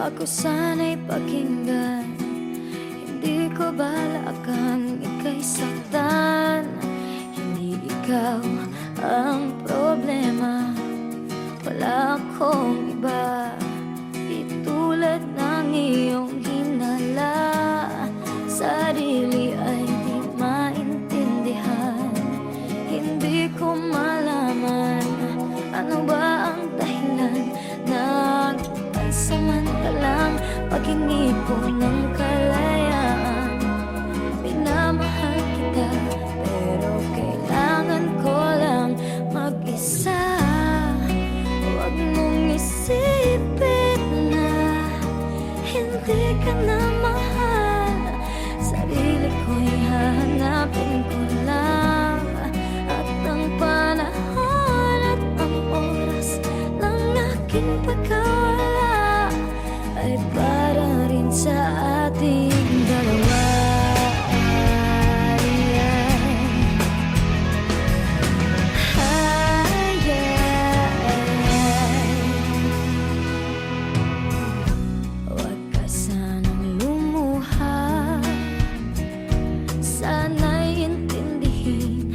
Ako sana'y pakinggan, hindi ko balakang ika'y saktan. Hindi ikaw ang problema, wala akong iba. Di tulad ng iyong hinala, sarili ay di maintindihan. Hindi ko malaman ano ba ang dahilan ng pansamantalang paghingi ko ng kalayaan. Minamahal kita pero kailangan ko lang mag-isa. Huwag mong isipin na hindi ka na mahal. Sarili ko'y hahanapin ko lang, at ang panahon at ang oras ng aking pagkawala ay para rin sa ating dalawa. Huwag ka sanang lumuha, sana'y intindihin.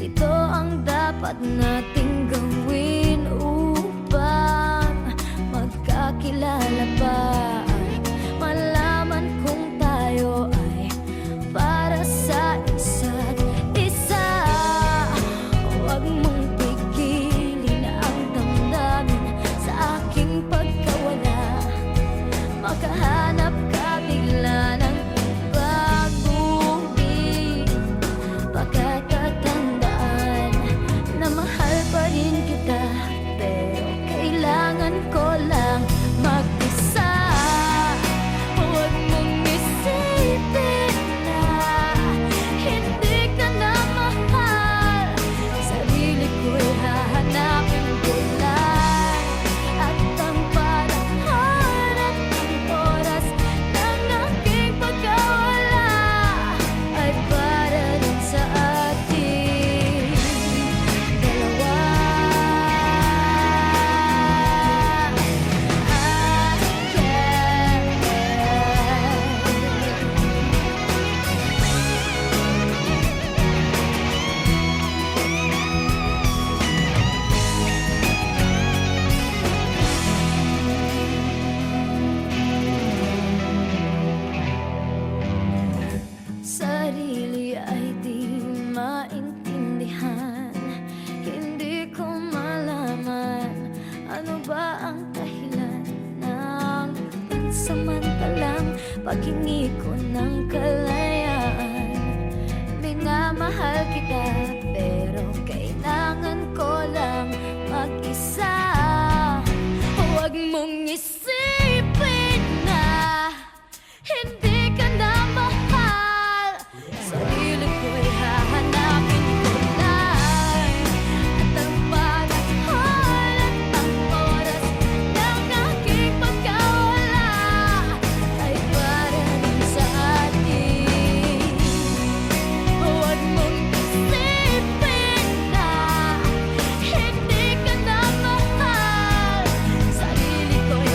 Ito ang dapat nating gawin upang magkakilala pa at malaman kung tayo ay para sa isa't isa. Huwag mong pigilin ang damdamin sa aking pagkawala. Makahanap ka bigla ng ibang ngunit pagkatatandaan na mahal pa rin kita, pero kailangan ko lang mag-isa. Huwag mong isipin na hindi ka na mahal. Sarili ko'y hahanapin ko lang, at ang panahon at ang oras ng aking pagkawala ay para rin sa ating dalawa. Sarili ay di maintindihan. Hindi ko malaman ano ba ang dahilan ng pansamantalang paghingi ko ng kalayaan. Minamahal kita pero kailangan ko lang mag-isa. Huwag mong isipin na hindi ka na mahal. Sarili ko'y hahanapin ko lang, at ang panahon at ang oras ng aking pagkawala ay para rin sa atin. Huwag mong isipin na hindi ka na mahal. Sarili ko'y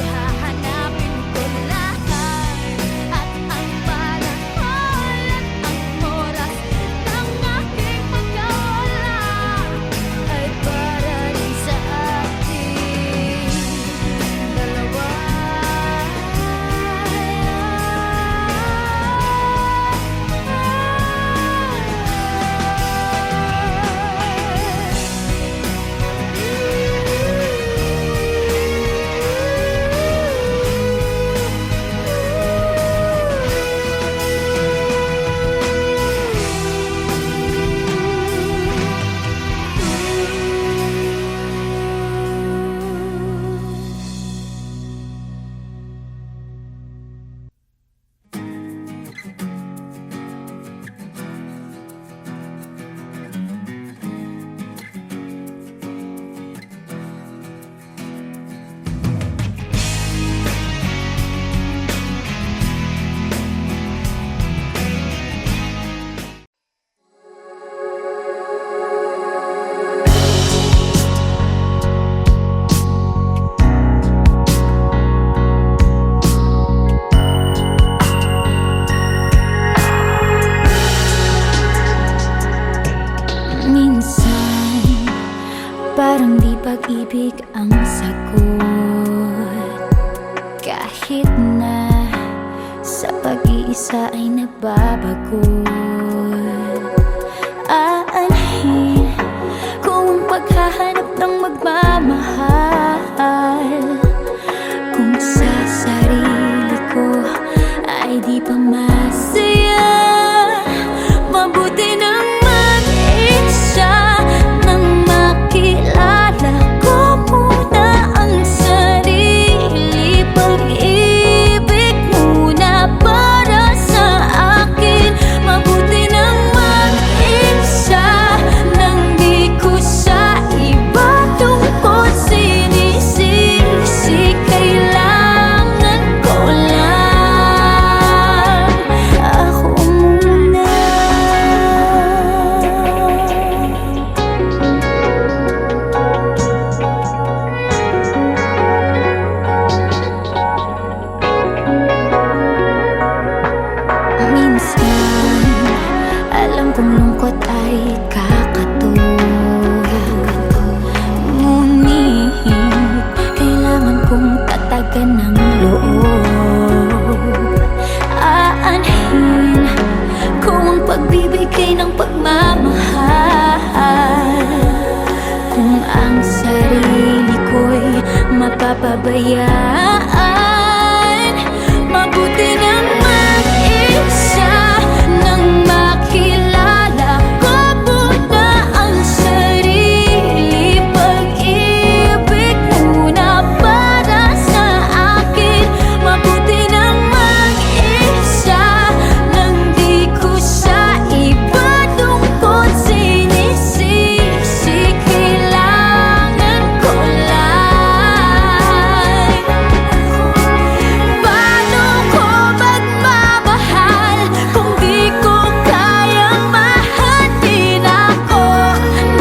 pag-ibig ang sagot. Kahit na sa pag-iisa ay nagbabago, aanhin kung ang paghahanap ng magmamahal. Kung sa sarili ko ay di pa masaya, mabuti nang mag-isa, nang makilala ko muna ang sarili. Pag-ibig muna para sa akin. Mabuti nang mag-isa, nang di ko sa iba tungkol sinisisi. Kailangan ko lang ako muna. Minsan, alam kong lungkot ay kakatuwa, ngunit kailangan kong tatagan ng loob. Aanhin kung ang pagbibigay ng pagmamahal, kung ang sarili ko'y mapapabayaan. Mabuti nang mag-isa, nang makilala ko muna ang sarili. Pag-ibig muna para sa akin. Mabuti nang mag-isa, nang di ko sa iba tungkol sinisisi. Kailangan ko lang. Paano ko magmamahal kung di ko kayang mahalin ako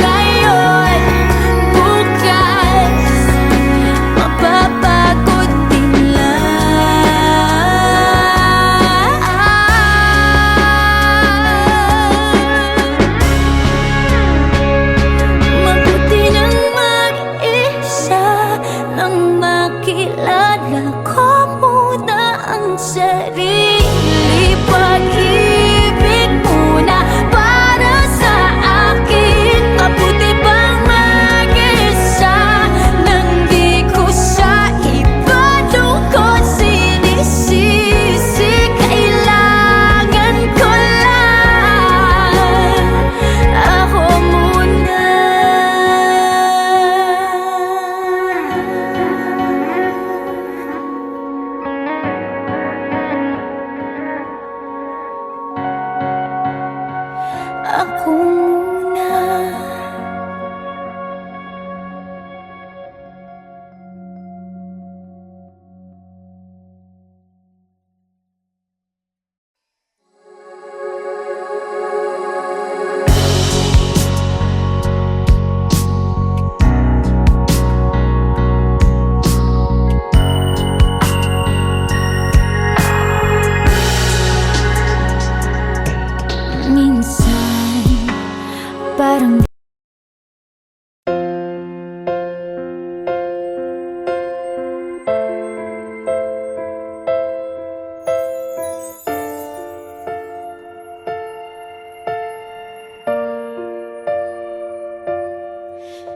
ngayon? Bukas, mapapagod din lang. Mabuti nang mag-isa, nang makilala ko muna ang sarili. Pag-ibig muna para sa akin. Mabuti pang mag-isa, nang di ko sa iba tungkol sinisisi. Kailangan ko lang ako muna. Ako muna. Minsan, parang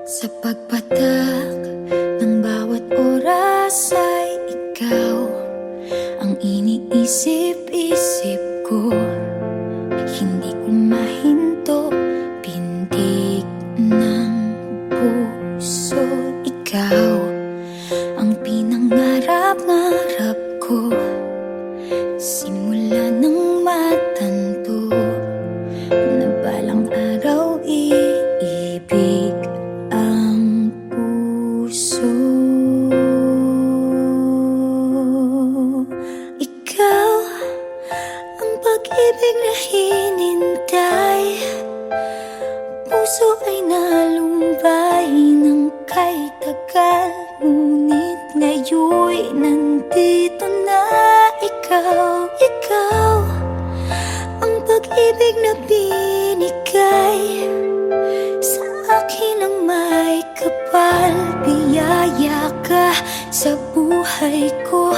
sa pagpatak ng bawat oras ay ikaw ang iniisip-isip ko. Hindi ko mahinto, pintig ng puso. Ikaw ang pinangarap-ngarap ko, simula ng matanto na balang araw iibig ang puso. Ikaw ang pag-ibig na hinintay, puso ay nalumbay ng kay tagal. Ngunit ngayon'y nandito na ikaw. Ikaw ang pag-ibig na binigay sa akin ang may kapal. sa buhay ko.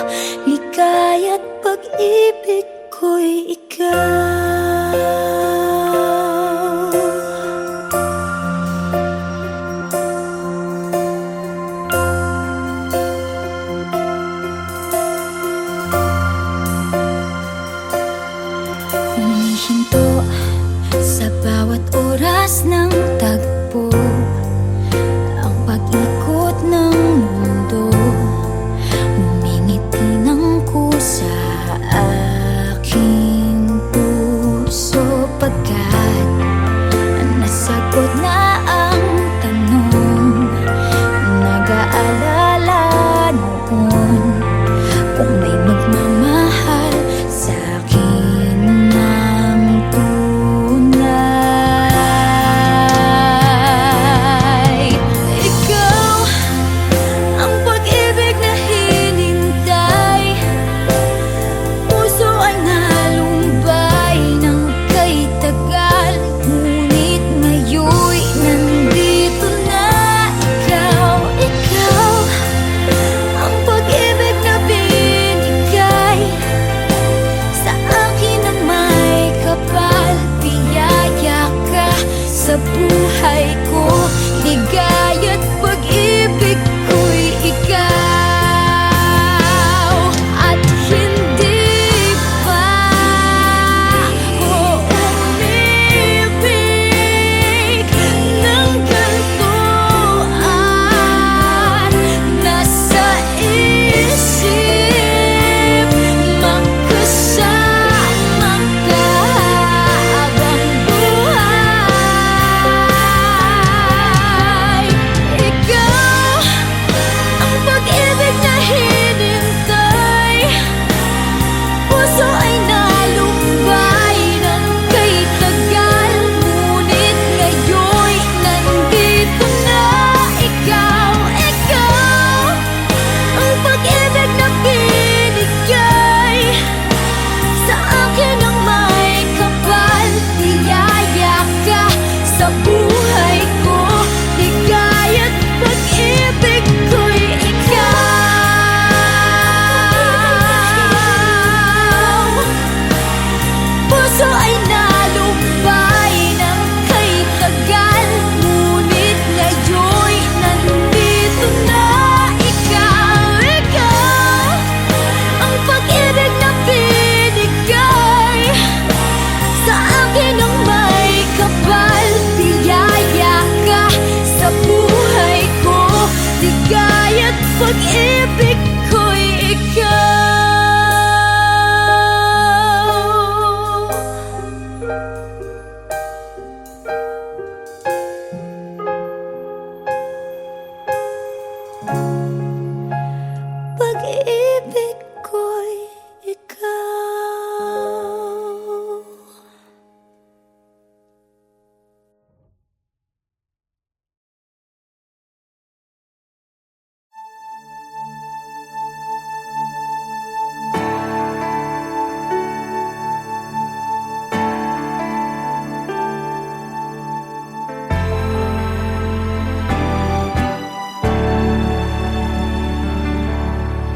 Ligaya't pag-ibig ko'y ikaw. Humihinto sa bawat oras ng tagpo, ang pag-ikot ng mundo. Ngumingiti ng kusa aking puso, pagkat nasagot na ang tanong. Nag-aalala noon kung may magmamahal sa akin ng tunay. Ikaw ang pag-ibig na hinintay, puso ay nalumbay ng kay tagal, ngunit ngayon'y nandito na ikaw. Ikaw ang pag-ibig na binigay sa akin ng may kapal. Biyaya ka sa buhay ko, ligaya't pag-ibig ko'y ikaw. At hindi pa ako umibig ng gantuan. Nasa isip magkasama ka habang buhay. Ikaw ang pag-ibig na hinintay, puso ay nalumbay ng kay tagal, ngunit ngayon'y nandito na ikaw. Ikaw ang pag-ibig na binigay sa akin ng may kapal. Biyaya ka sa buhay ko, ligaya't pag-ibig ko'y ikaw. Puso ay nalumbay ng kay tagal, ngunit ngayon'y nandito na ikaw. Ikaw ang pag-ibig na binigay sa akin ng may kapal. Biyaya ka sa buhay ko, ligaya't pag-ibig ko'y ikaw. Pag-ibig ko'y ikaw.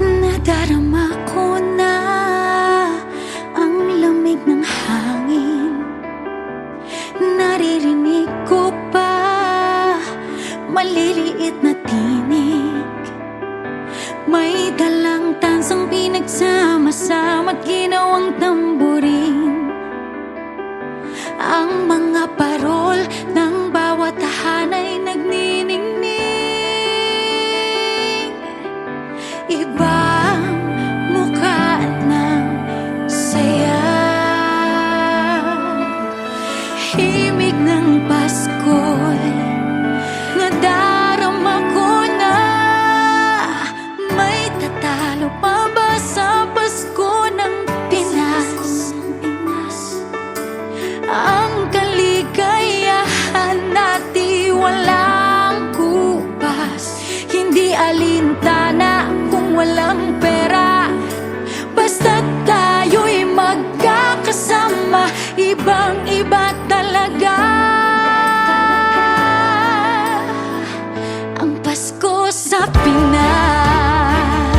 Nadarama ko na ang lamig ng hangin, naririnig ko pa maliliit na tinig. May dalang tansang pinagsama-sama't ginawang tamburin. Ang mga parol ng bawat tahanay nagniningning. Ibang mukha ng saya, himig ng Pasko'y nadarama ko na. May tatalo pa ba sa Pasko ng Pinas? Ang kaligayahan natin walang kupas, hindi alintana kung walang pera. Basta't tayo'y magkakasama, ibang-iba talaga ang Pasko sa Pinas.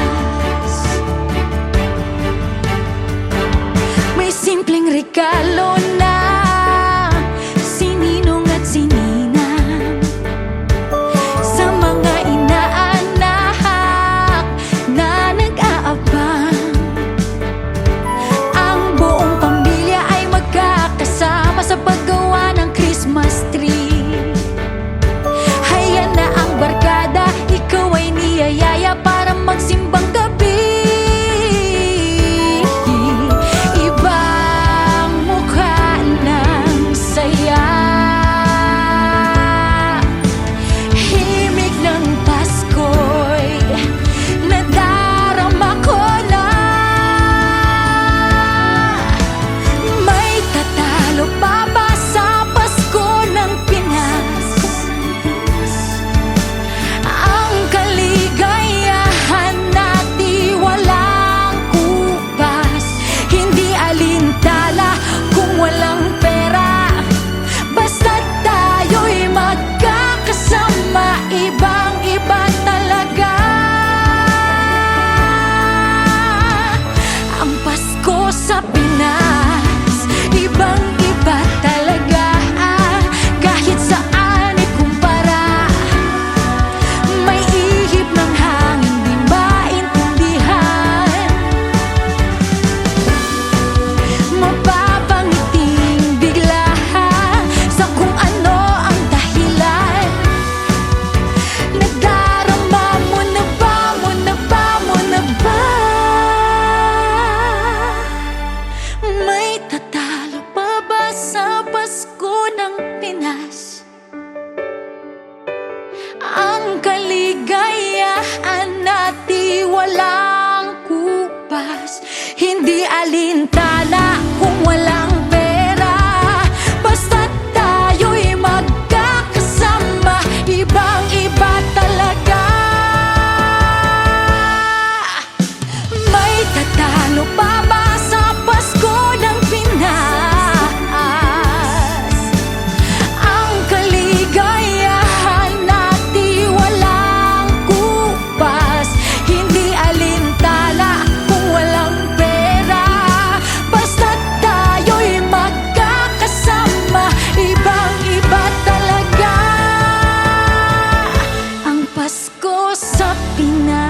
Hindi alintana kung walang pera, basta't tayo'y magkakasama. Ibang iba talaga. May tatalo pa ba sa Pasko ng Pinas? Ang kaligayahan natin walang kupas. Hindi alintana kung walang pera, basta't tayo'y magkakasama. Ibang iba talaga ang Pasko sa Pinas.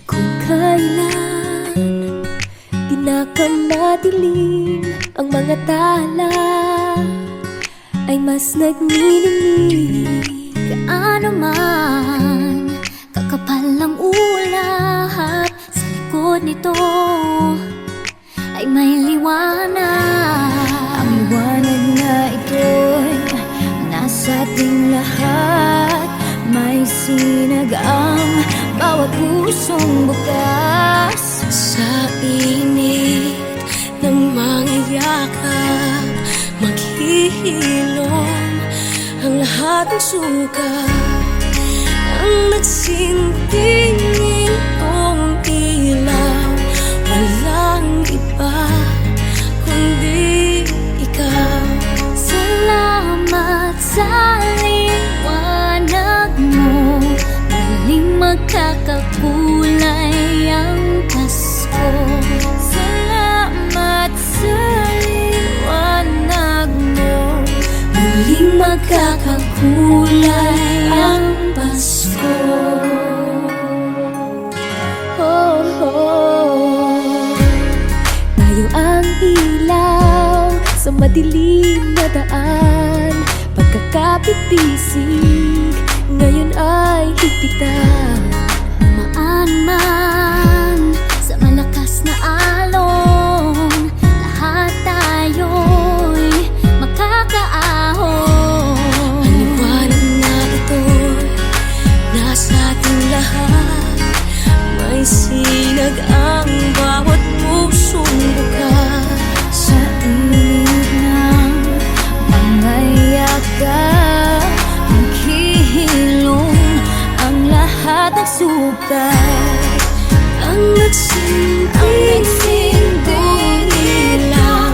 Kung kailan pinakamadilim ang mga tala, ay mas nagniningning. Gaano man kakapal ang ulap, sa likod nito ay may liwanag. Ang liwanag na ito'y nasa ating lahat. May sinag ang bawat pusong bukas. Sa init ng mga yakap, maghihilom ang lahat ng suka. Ang nagsinting itong ilaw, walang iba kundi ikaw. Salamat sa liwanag mo, muling magkakakulay ang Pasko. Salamat sa liwanag mo, muling magkakakulay ang Pasko. Oh, oh. Tayo ang ilaw sa madilim na daan, pagkakapitisig ngayon ay higpitan. Maan man sa malakas na alon, lahat tayo'y makakaahon. Ang liwanag na ito'y nasa ating lahat. May sinag ang bawat pusong bukas. Sa init ng mga yakap, maghihilom ang lahat ng sukat. Ang nagsinting ilaw,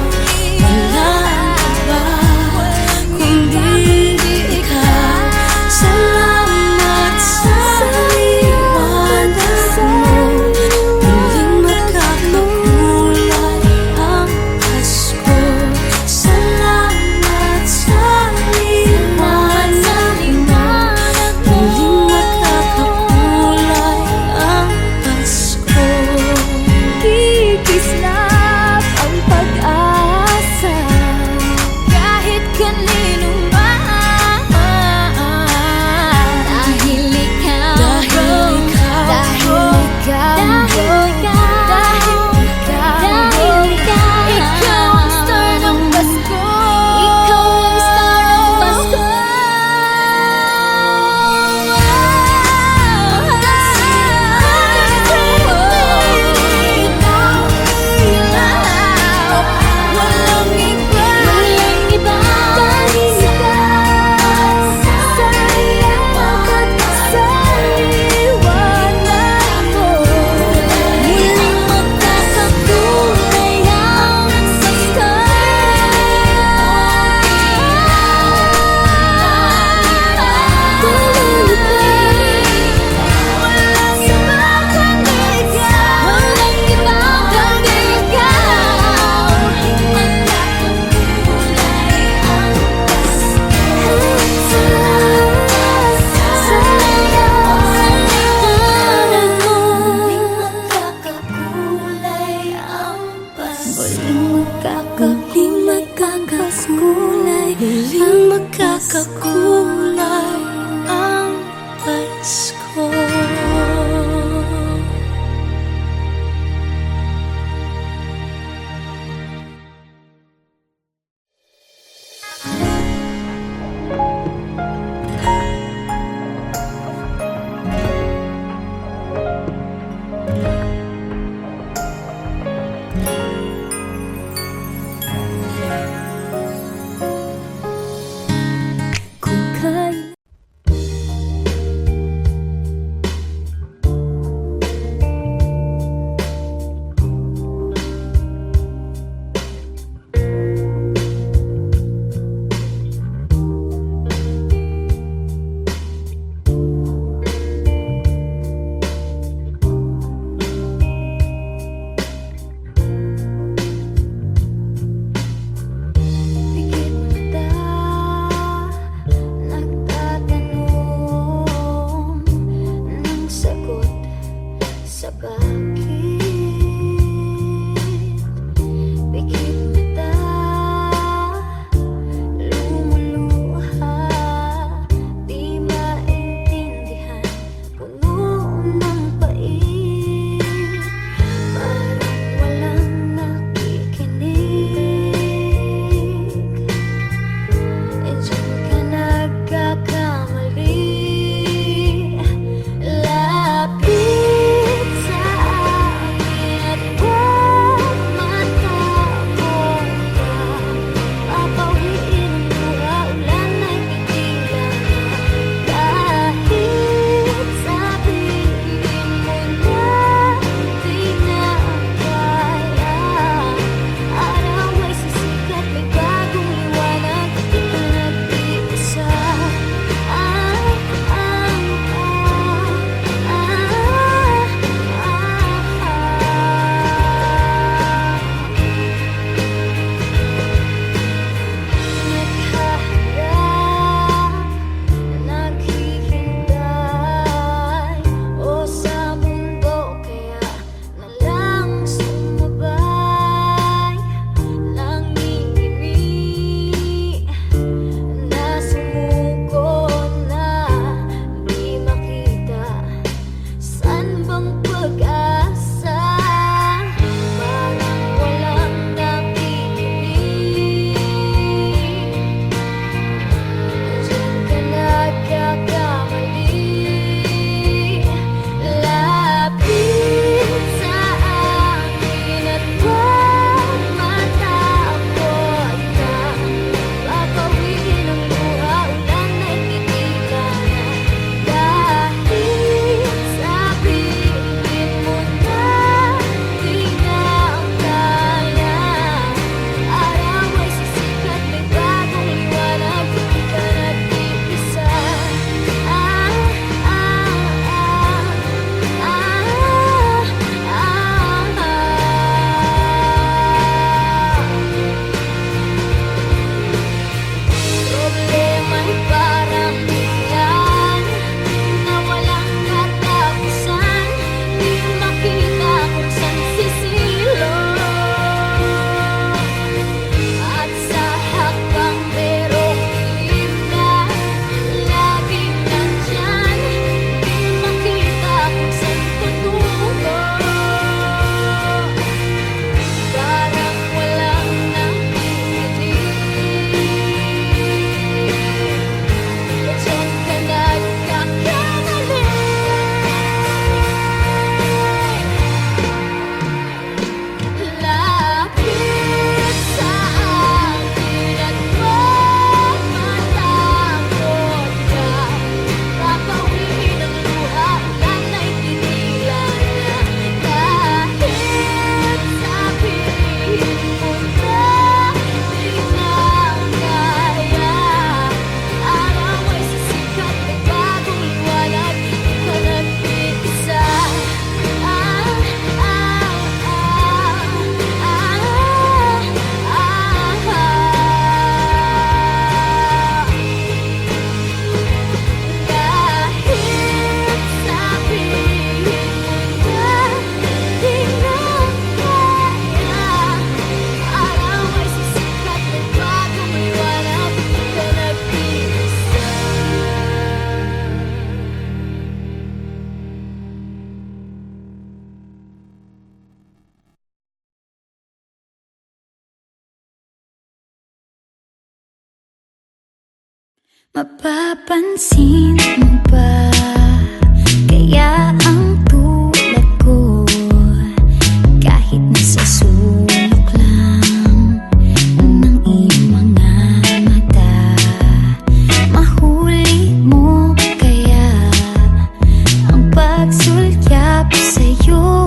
walang iba kundi ikaw. Salamat sa liwanag mo, muling magkakakulay ang Pasko. Salamat sa liwanag mo, muling magkakakulay ang Pasko. Kikislap ang pag-asa kahit kanino man, dahil ikaw, dahil ikaw, dahil ikaw, ikaw ang star ng Pasko. Ikaw ang star ng Pasko. Walang iba, walang iba, dahil ikaw sa liwanag, sa liwanag mo, muling magkakakulay ang Pasko. Walang iba kundi ikaw, walang iba kundi ikaw, magkakakulay ang Pasko. Sa liwanag mo, muling magkakakulay ang Pasko. Muling magkakakulay ang Pasko. kulay, muling magkakakulay ang Pasko. Kung kailan Mapapansin mo ba kaya ang tulad ko, kahit nasa sulok lang ng iyong mga mata, mahuli mo kaya ang pagsulyap sa'yo,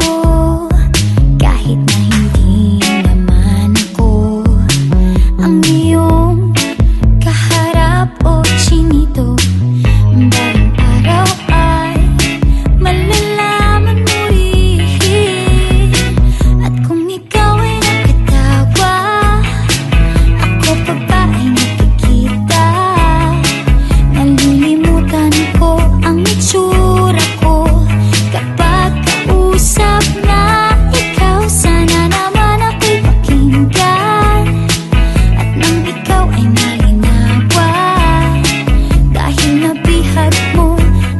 kahit na hindi naman ako ang iyong kaharap o chinito. Balang araw ay malalaman mo rin, at kung ikaw ay nakatawa, ako pa ba ay nakikita? Nalilimutan ko ang itsura ko kapag kausap na ikaw. Sana naman ako'y pakinggan, at nang ikaw ay malinawan, dahil nabihag mo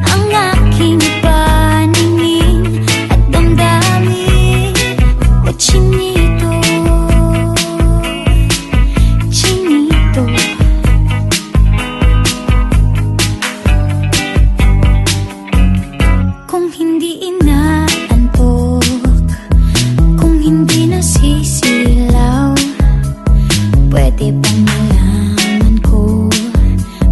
ang aking paningin at damdamin. O chinito, chinito, kung hindi inaantok, kung hindi nasisilaw, pwede bang malaman ko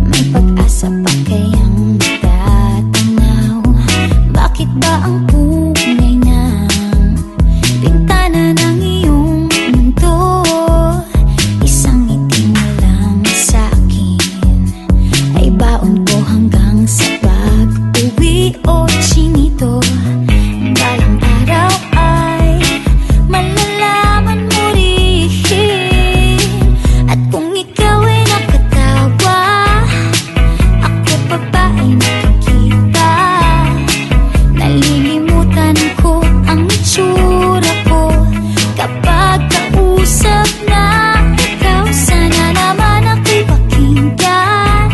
may pag-asa pa kayang matatanaw? Bakit ba ang pungay ng bintana ng iyong mundo isang ngiti mo lang sa'kin ay baon ko hanggang sa pag-uwi? O chinito, balang araw ay malalaman mo rin, at kung ikaw ay nakatawa, ako pa ba ay nakikita? Nalilimutan ko ang itsura ko kapag kausap na ikaw. Sana naman ako'y pakinggan,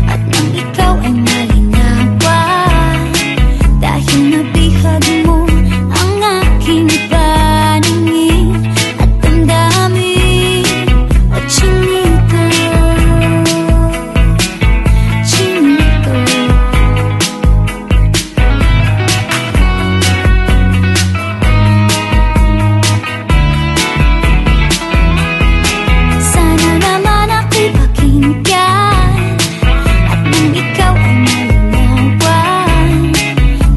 at nang ikaw ay malinawan, dahil nabihag mo ang aking paningin at damdamin. O chinito, chinito, sana naman ako'y pakinggan, at nang ikaw ay malinawan,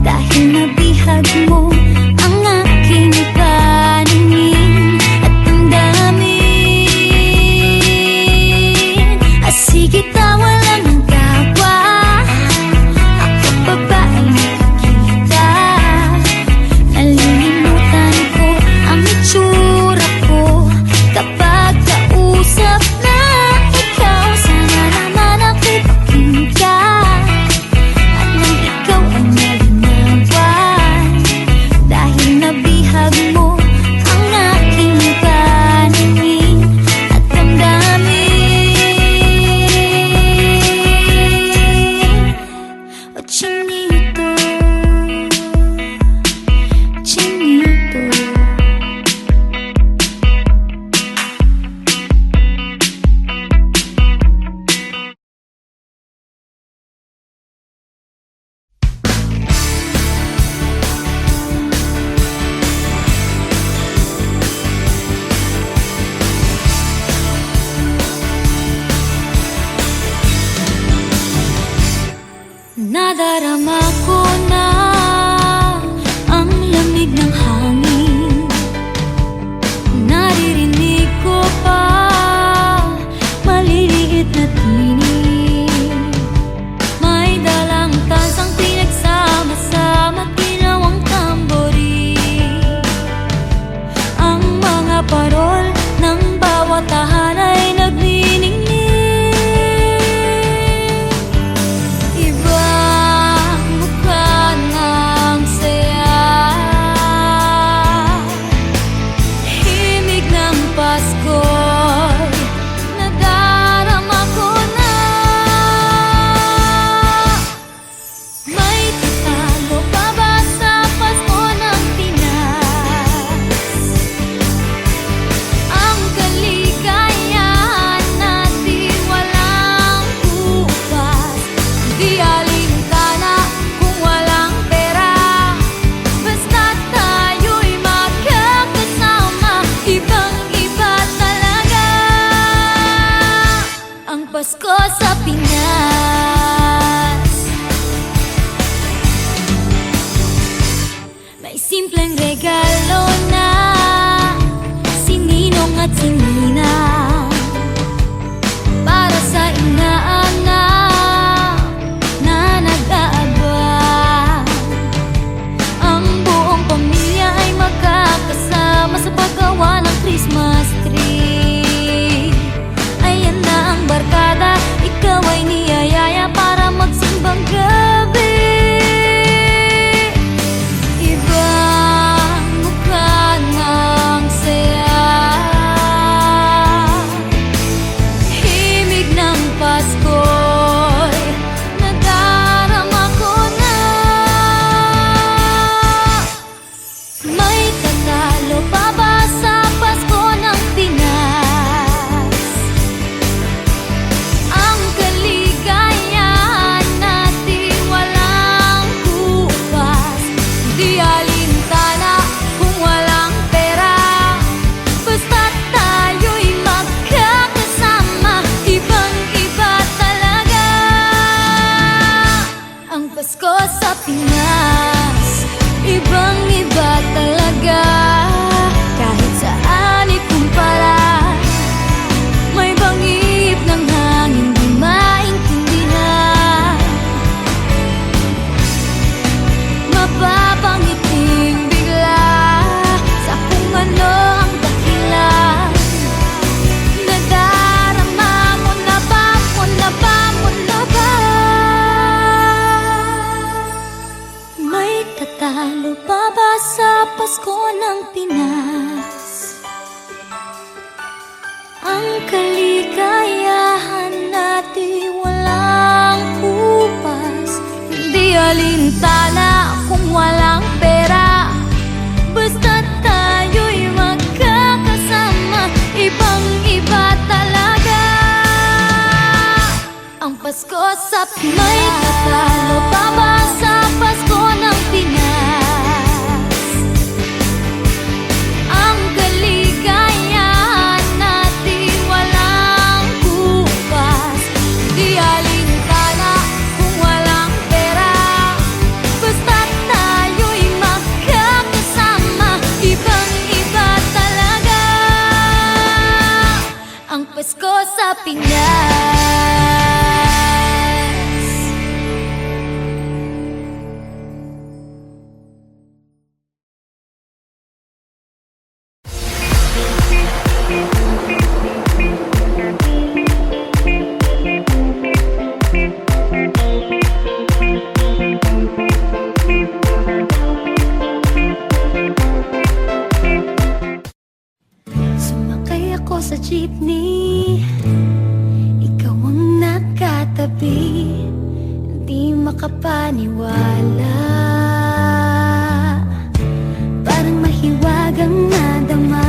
dahil nabihag mo ang aking paningin at damdamin. Sige, tawa lang ang gawa, ako pa ba ay nakikita? Nalilimutan ko ang itsura ko kapag kausap na ikaw. Sana naman ako'y pakinggan, at nang ikaw ay malinawan, dahil nabihag mo ang aking paningin at damdamin. O chinito, chinito, nadarama ko na ang lamig ng hangin, naririnig ko pa maliliit na tinig, may dalang tansang pinagsama-sama, ginawang tamborin. Ang mga parol ng bawat tahan ay nagniningning. Ibang mukha ng saya, himig ng Pasko'y nadarama ko na. May tatalo pa ba sa Pasko ng Pinas? Ang kaligayahan natin walang alintana kung walang pera, basta tayo'y magkakasama. Ibang-iba talaga ang Pasko sa Pinas. May tatalo pa ba sa Pasko ng Pinas? Ang kaligayahan natin walang bukas. Di alintana kung walang pera, basta tayo'y magkakasama. Ibang-iba talaga ang Pasko sa Pinas. Sumakay ako sa jeepney, ikaw ang nakatabi, di makapaniwala. Parang mahiwagang nadama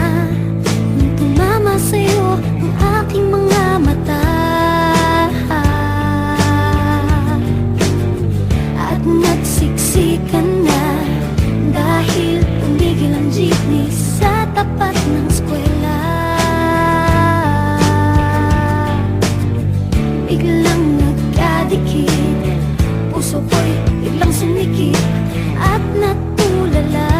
nung tumama sa'yo ang aking mga mata. At nagsiksikan na dahil tumigil ang jeepney sa tapat ng eskwela. Biglang nagkadikit, puso ko'y biglang sumikip at natulala.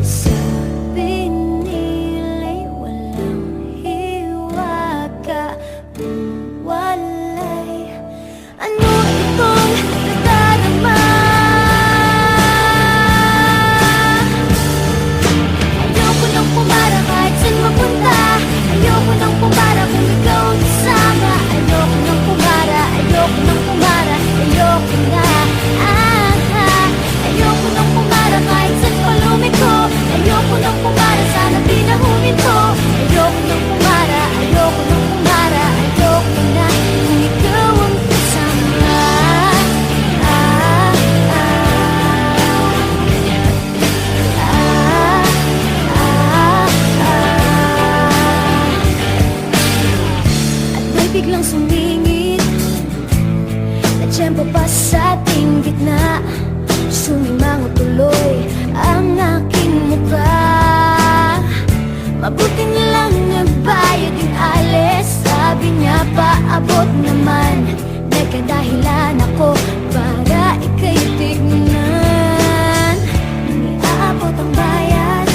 Sabi nila'y walang hiwaga, walay. Ano itong nadarama? Ayoko nang pumara kahit saan mapunta. Ayoko nang pumara kung ikaw ang kasama. Ayoko nang pumara, ayoko nang pumara, ayoko na. Ayoko nang pumara kahit saan pa lumiko. Ayoko nang pumara, sana pinahumin ko. Ayoko nang pumara, ayoko nang pumara, ayoko na kung ikaw ang kasama. At may biglang sumingit na tiyempo pa sa ating gitna. Sumimango tuloy ang aking mukha. Mabuti na lang nagbayad yung alis. Sabi niya paabot naman, nagkadahilan ako para ika'y tignan. Nung iaabot ang bayad,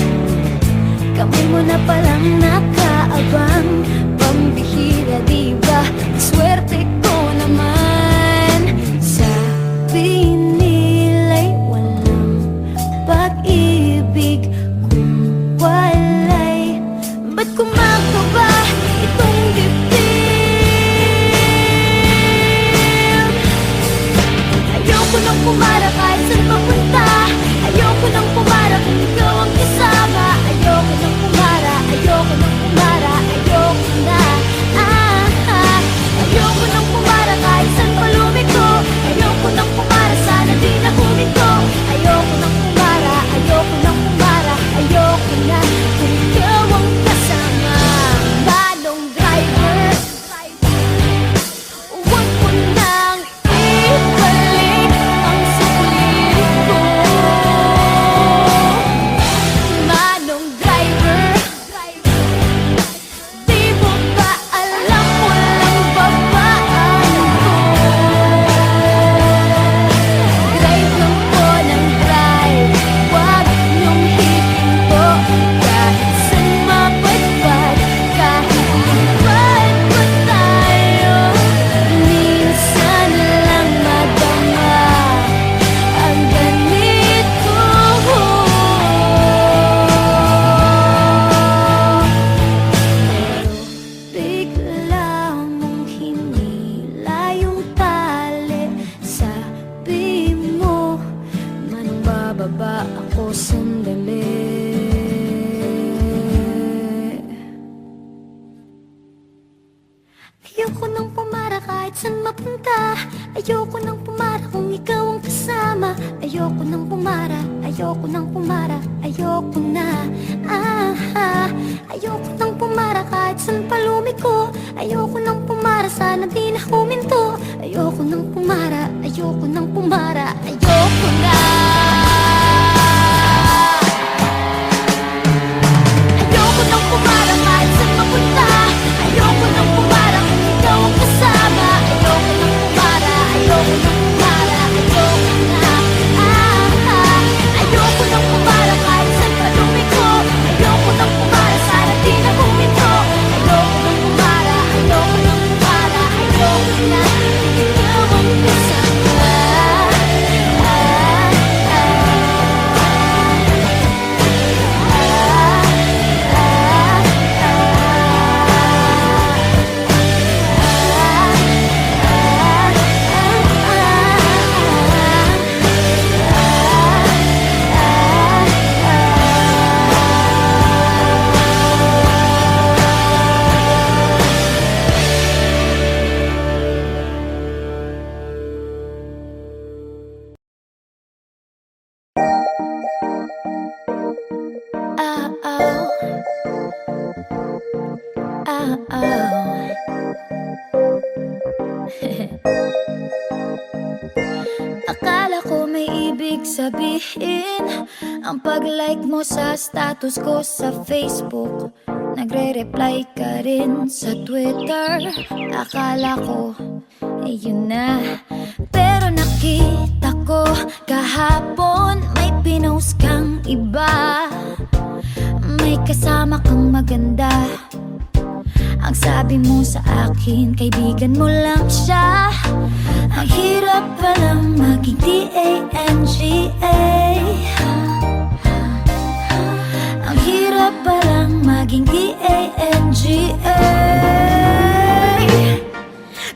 kamay mo na palang nakaabang. Pambihira diba, swerte ko naman. Sabi nila'y walang pag-ibig kung walay. Ba't kumakaba itong dibdib? Ayoko nang pumara kahit saan papunta. Ayoko nang pumara kung ikaw ang kasama. Ayoko nang pumara, ayoko nang pumara, ayoko na. Ayoko nang saan mapunta. Ayoko nang pumara kung ikaw ang kasama. Ayoko nang pumara, ayoko nang pumara, ayoko na. Ayoko nang pumara kahit saan pa lumiko. Ayoko nang pumara, sana di na huminto. Ayoko nang pumara, ayoko nang pumara, ayoko na. Ayoko nang pumara kahit saan mapunta. Ayoko nang pumara kung ikaw ang kasama. Ayoko nang pumara, ayoko nang pumara, ayoko na. Ayoko nang pumara kahit saan pa lumiko. Ayoko nang pumara, sana di na huminto. Ayoko nang pumara, ayoko nang pumara, ayoko na. Ikaw ang kasama. Akala ko may ibig sabihin ang pag-like mo sa status ko sa Facebook. Nagre-reply ka rin sa Twitter. Akala ko, yun na. Pero nakita ko kahapon may pinost kang iba. May kasama kang maganda. Ang sabi mo sa akin, kaibigan mo lang siya. Ang hirap palang maging D-A-N-G-A. Ang hirap palang maging D-A-N-G-A.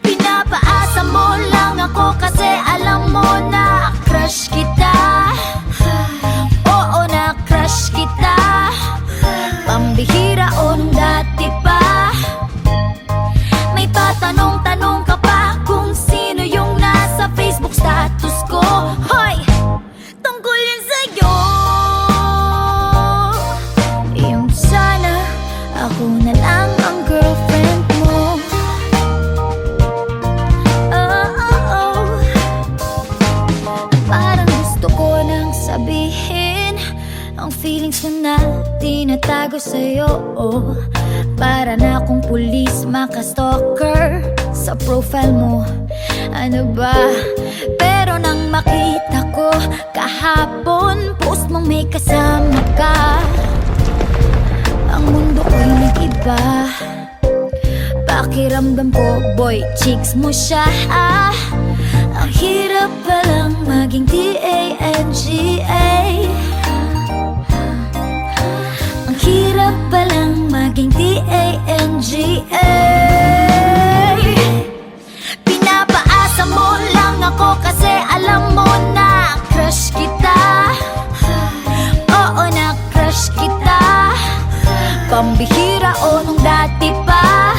Pinapaasa mo lang ako kasi alam mo na crush kita. Oo, na crush kita. Pambihira o nung dati pa. May patanong-tanong ka pa kung sino yung nasa Facebook status ko. Hoy! Tungkol yun sa'yo. Yung sana ako na lang ang girlfriend mo. Parang gusto ko nang sabihin ang feelings ko na tinatago sa'yo. Para na akong pulis, maka-stalker sa profile mo. Ano ba? Pero nang makita ko kahapon, post mong may kasama ka, ang mundo ko'y nag-iba. Pakiramdam ko, boy, chicks mo siya. Ang hirap palang maging D-A-N-G-A. Ang hirap palang maging D-A-N-G-A. Pinapaasa mo lang ako kasi alam mo na crush kita. Oo, na crush kita. Pambihira o nung dati pa.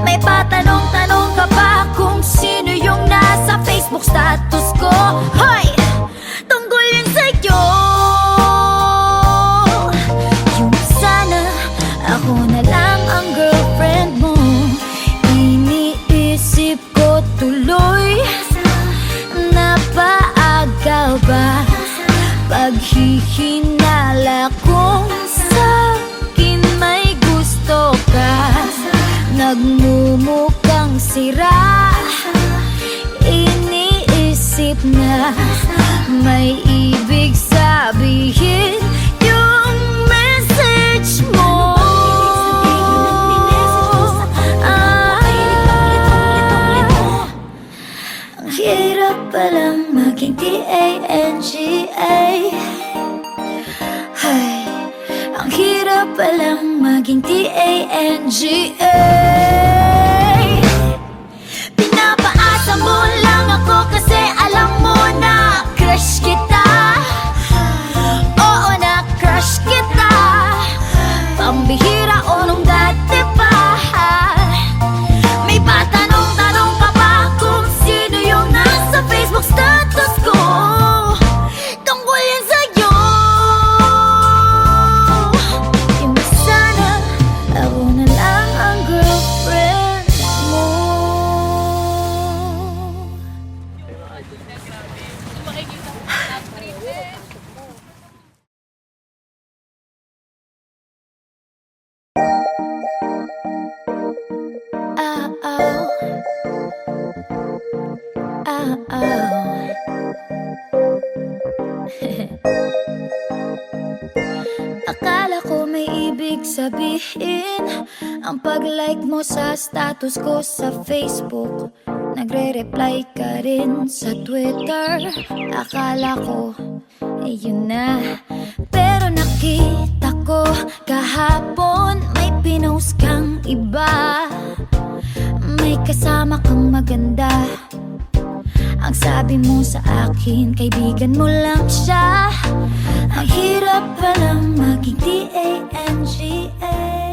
May patanong-tanong ka pa kung sino yung nasa Facebook status ko. Hoy! Tungkol yun sa'yo. Ako na lang ang girlfriend mo. Iniisip ko tuloy, napaagaw ba paghihinala kung sa'kin may gusto ka. Nagmumukhang sira. Iniisip na may ibig sabihin yung message mo. Hirap palang maging D-A-N-G-A. Ay, ang hirap palang maging D-A-N-G-A. Pinapaasa mo lang ako kasi alam mo na crush kita. Oo, na crush kita. Pambihira o nung dati pa. May patanong-tanong Akala ko may ibig sabihin ang pag-like mo sa status ko sa Facebook. Nagre-reply ka rin sa Twitter. Akala ko, yun na. Pero nakita ko kahapon may pinost kang iba. May kasama kang maganda. Ang sabi mo sa akin, kaibigan mo lang siya. Ang hirap palang maging D-A-N-G-A.